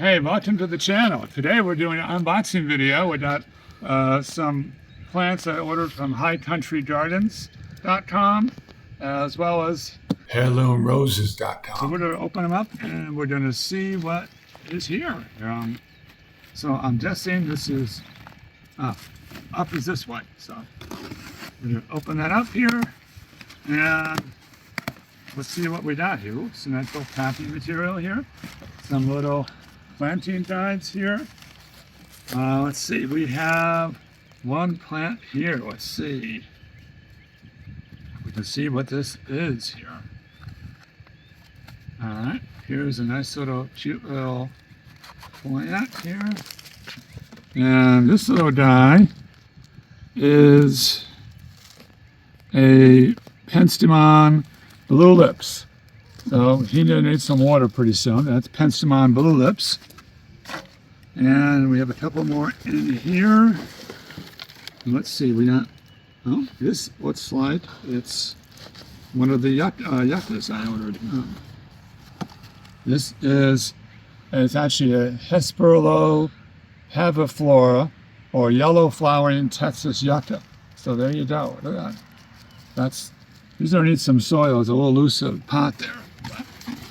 Hey, welcome to the channel. Today we're doing an unboxing video. We got some plants I ordered from highcountrygardens.com as well as heirloomroses.com. So we're going to open them up and we're going to see what is here. So I'm guessing this is up is this way. So we're going to open that up here and let's see what we got here. Oops, some nice little packing material here. Some little planting guides here. Let's see, we have one plant here. Let's see. We can see what this is here. All right, here's a nice little cute little plant here. And this little guy is a Penstemon Blue Lips. So he needs some water pretty soon. That's Penstemon Blue Lips. And we have a couple more in here. Let's see, we got, oh, this looks like it's one of the yuccas I ordered. This is, it's actually a Grandiflora or yellow flowering Texas Yucca. So there you go, look at that. These don't need some soil, it's a little loose pot there.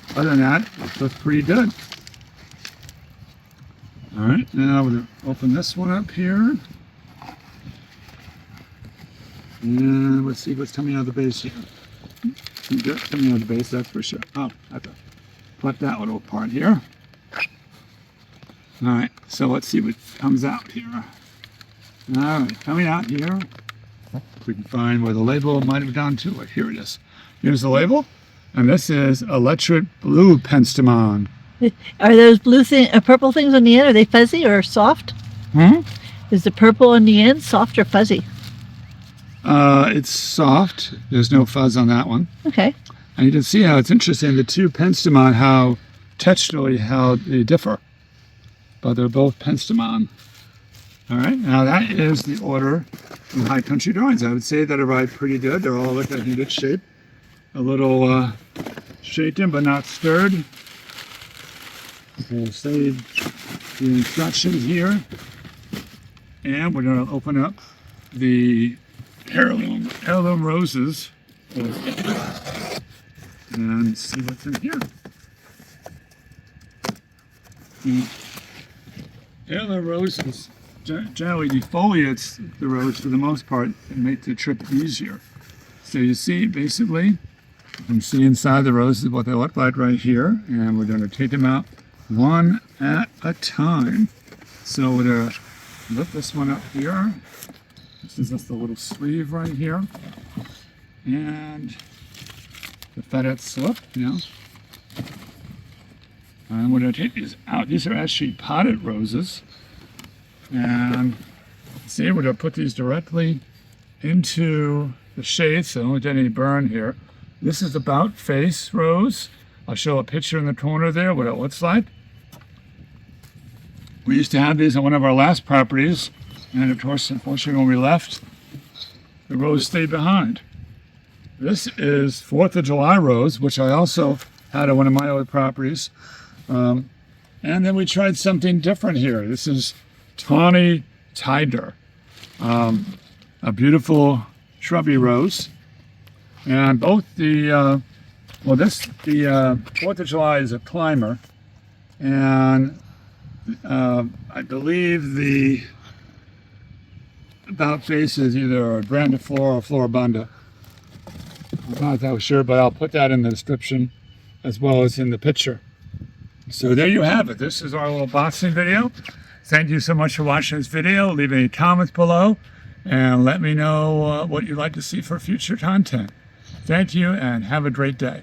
But other than that, it looks pretty good. All right, now we're going to open this one up here. And let's see what's coming out of the base here. Coming out of the base, that's for sure. Oh, I have to put that little part here. All right, so let's see what comes out here. All right, coming out here. We can find where the label might have gone to. Here it is. Here's the label. And this is Electric Blue Penstemon. Are those purple things on the end, are they fuzzy or soft? Is the purple on the end soft or fuzzy? It's soft. There's no fuzz on that one. Okay. And you can see how it's interesting, the two Penstemon, how texturally how they differ. But they're both Penstemon. All right, now that is the order from High Country Gardens. I would say that arrived pretty good. They're all like in good shape. A little shaken but not stirred. We'll save the instructions here. And we're going to open up the heirloom roses and see what's in here. Heirloom roses generally defoliates the rose for the most part and make the trip easier. So you see, basically, you can see inside the roses what they look like right here, and we're going to take them out one at a time. So we're going to lift this one up here. This is just the little sleeve right here. And the feather slip, And we're going to take these out. These are actually potted roses. And see, we're going to put these directly into the shade so don't get any burn here. This is about face rose. I'll show a picture in the corner there what it looks like. We used to have these on one of our last properties, and of course, unfortunately, when we left, the rose stayed behind. This is 4th of July rose, which I also had on one of my other properties. And then we tried something different here. This is Tawny Tiger, a beautiful shrubby rose. And both the 4th of July is a climber, and I believe the about face is either a Grandiflora or Floribunda. I'm not that sure, but I'll put that in the description as well as in the picture. So there you have it. This is our little boxing video. Thank you so much for watching this video. Leave any comments below and let me know what you'd like to see for future content. Thank you and have a great day.